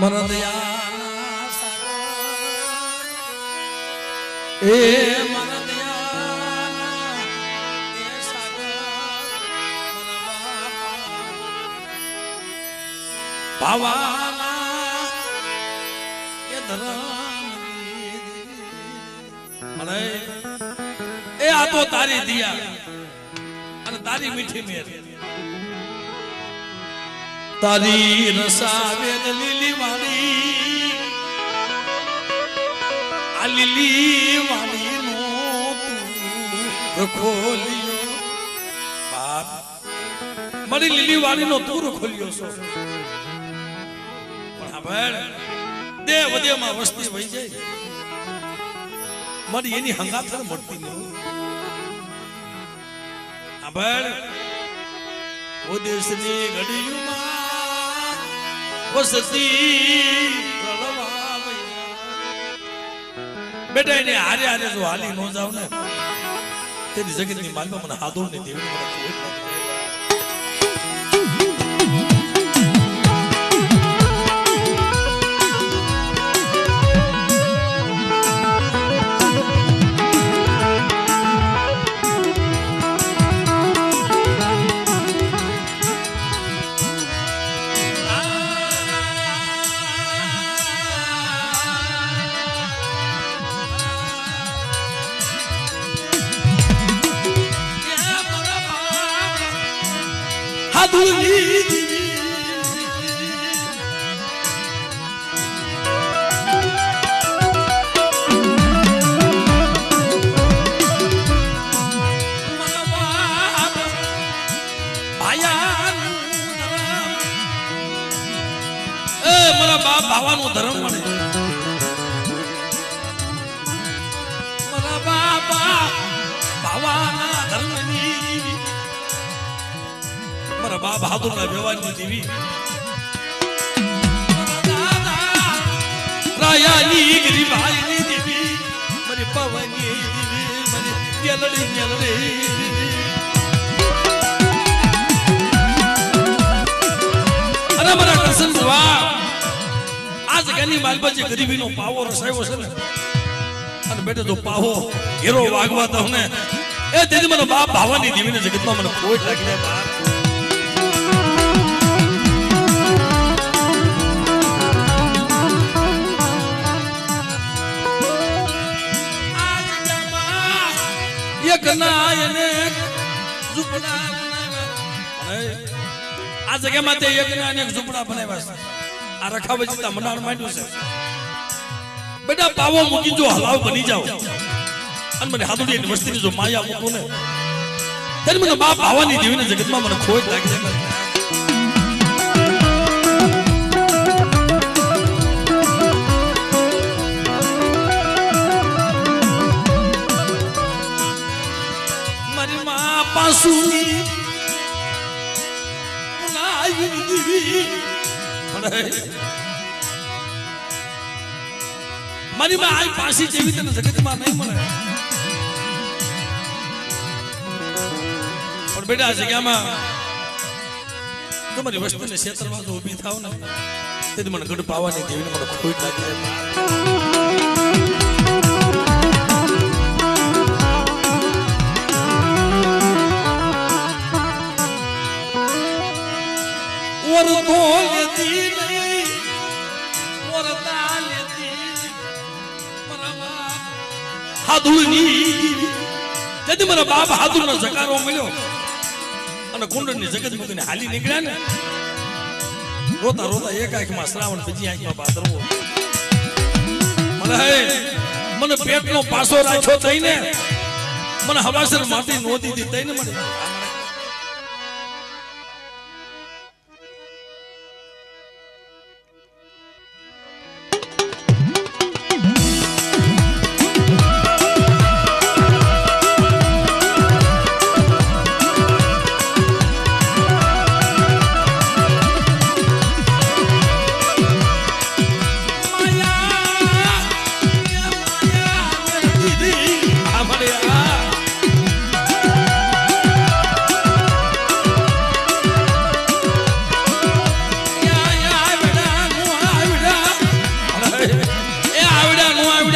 મરદયાના સાગર એ મરદયાના એ સાગર ભાવાના એ ધરમ અને એ આ તો તારી દિયા અને તારી મીઠી મેર તારી રસા વેદ લીલી વાળી આ લીલી વાળી નો તું ખોલ્યો બાપ મારી લીલી વાળી નો તું ખોલ્યો છો પણ હવે દેવ દેવમાં વસ્તી વહી જાય મારી એની હંગાત મળતી નહીં આભાર ઓ દેશની ઘડીમાં વસતી બેટા એને હારે હારે જો હાલી નો જાવ ને તેની જગતની માલમાં મને હાદો ને દેવી મને કોઈ ભાવાનું ધર્મ મળે મારા બાપા ભાવાના ધર્મની મારા બા બહાદુરના વ્યવહારની દેવી રાયાની ગરીબાઈની દેવી મારી પવનની દેવી મારી મેલડી મેલડી અરે મારા કૃષ્ણ ભગવાન આ જગ્યાની માલમાં જે ગરીબીનો પાવો રસાયો છે ને અને બેટે તો પાવો હેરો વાગવા તો ને એ તેથી મને બાપ ભાવાની દેવીને જગતમાં મને કોઈ લાગી જાય બાપ એક ના એને ઝૂંપડા આ જગ્યામાં તે એક ના અનેક ઝૂંપડા બનાવ્યા છે આ રખાવે છે મનાણ માંડ્યું છે બેટા પાવો મૂકી જો હલાવ બની જાવ અને મને હાથોડી વસ્તીની જો માયા મૂકું ને ત્યારે મને બાપ ભાવાની દેવીને જગતમાં મને ખોટ લાગી જાય મારી માં પાસુની મુનાઈ દેવી મારી માં આ પાસી જેવી તને જગતમાં નહીં મળે પણ બેટા આ જગ્યામાં તમારી વસ્તુને ક્ષેત્રમાં જો ઊભી થાવ ને તેથી મને ગઢ પાવાની દેવીને મને ખોટ લાગી તો લેતી નહીં ઓરતા લેતી મારા હાદુની તેથી મારા બાપ હાદુનો જકારો મળ્યો અને કુંડળની જગત મૂકીને હાલી નીકળ્યા ને રોતા રોતા એક આંખમાં શ્રાવણ બીજી આંખમાં ભાદરવો મને પેટનો પાસો રાખ્યો થઈને મને હવાસર માટી નોતી દી થઈને મને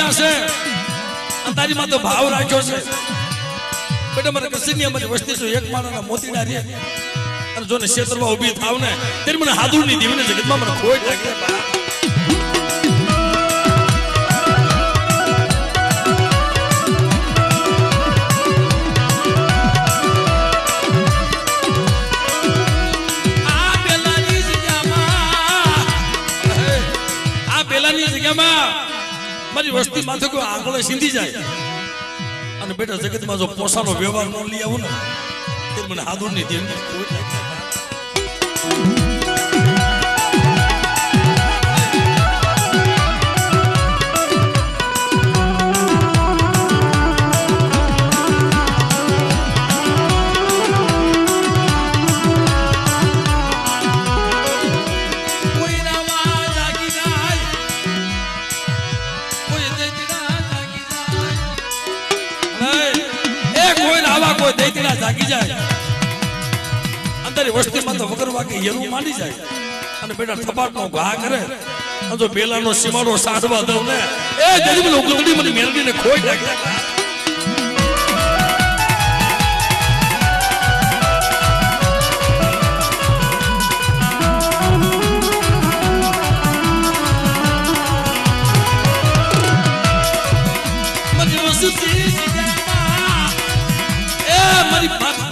દીધા છે તારી માં તો ભાવ રાખ્યો છે બેટા મને કૃષ્ણની અમારી વસ્તી જો એક માણસના મોતીડા રે અને જો ને ક્ષેત્રમાં ઊભી થાવ ને ત્યારે મને હાદુરની દીવીને જગતમાં મને ખોટ લાગે મારી વસ્તી માથે કોઈ આંગળે સીંધી જાય અને બેટા જગતમાં જો પોસાનો વ્યવહાર ન લઈ આવું ને તે મને હાદુર ની દેવ જાગી જાય અંદર વસ્તીમાં તો વગર વાગે હેરું માંડી જાય અને બેટા થપાટનો ઘા કરે અને જો બેલાનો સીમાડો સાધવા દઉં ને એ જલ્દી ઉગલડી મને મેળવીને ખોઈ નાખે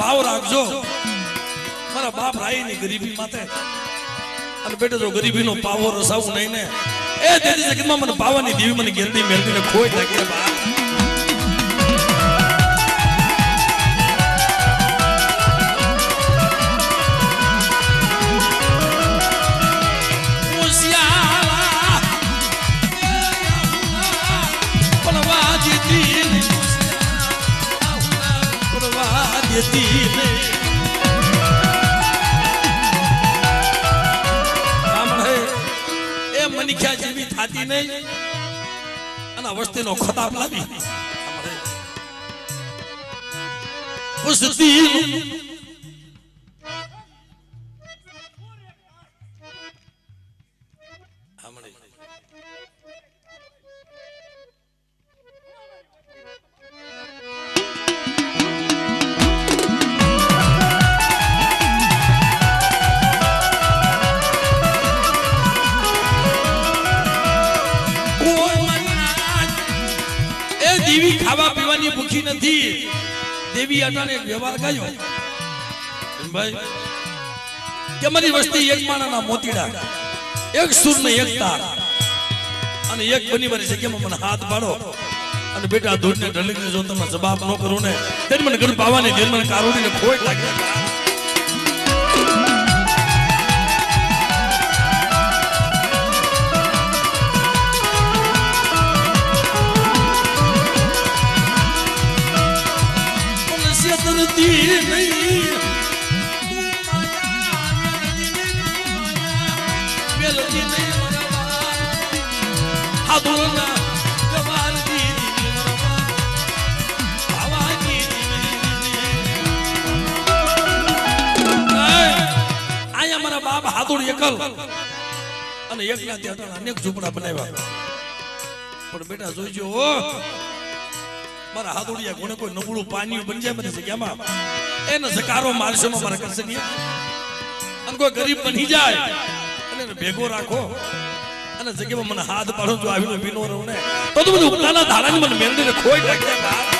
ભાવ રાખજો મારા બાપ રાઈની ગરીબી માતે અને બેટા જો ગરીબીનો પાવો રસાવું નહીં ને એ તેથી જગતમાં મને પાવાની દેવી મને ગેરડી મેળવીને ખોઈ નાખે બાપ એ મનખ્યા જેવી થાતી નહીં અને વસ્તીનો ખતાબ લાવી દેવી ખાવા પીવાની ભૂખી નથી દેવી અટાણે વ્યવહાર ગાયો ભાઈ કે મારી વસ્તી એક માણાના મોતીડા એક સુર ને એક તાર અને એક બની મારી જગ્યામાં મને હાથ પાડો અને બેટા દૂધને ઢલીને જો તમે જવાબ ન કરું ને ત્યારે મને ગણ પાવાની દેર મને કારોડીને ખોટ લાગે હાથોડી એકલ અને એકના ત્યાં અનેક ઝૂંપડા બનાવ્યા પણ બેટા જોઈજો મારા હાથોડિયા કોને કોઈ નબળું પાણી બની જાય બધી જગ્યામાં એને જકારો મારશો મારા કરશે અને કોઈ ગરીબ બની જાય અને એને ભેગો રાખો અને જગ્યામાં મને હાથ પાડો જો આવીને ભીનો રહું ને તો બધું ઉપલાના ધારાની મને મેળવીને ખોઈ નાખે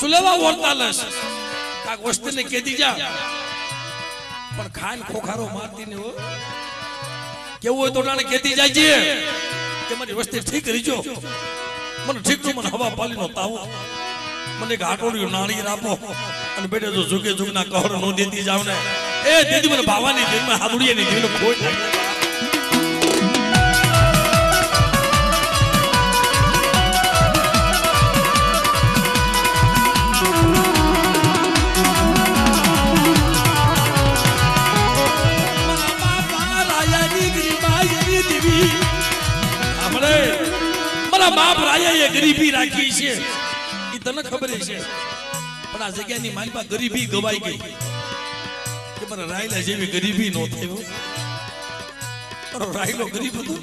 સુલેવા વર્તાલસ કાક વસ્તીને કેદી જા પણ ખાન ખોખારો મારતી ને હો કેવું હોય તો ટાણે કેદી જાય છે કે મારી વસ્તી ઠીક રીજો મને ઠીક તો મને હવા પાલીનો તાવો મને એક હાટોડિયું નાળિયેર આપો અને બેટે જો જુગે જુગના કહર નો દેતી જાવ ને એ દીદી મને ભાવાની દિલમાં હાદુડિયાની દિલનો ખોટ લાગે માયાએ ગરીબી રાખી છે એ તને ખબર છે પણ આ જગ્યાની માલમાં ગરીબી ગવાઈ ગઈ કે મને રાયલા જેવી ગરીબી નો થયો. રાયલો ગરીબ હતો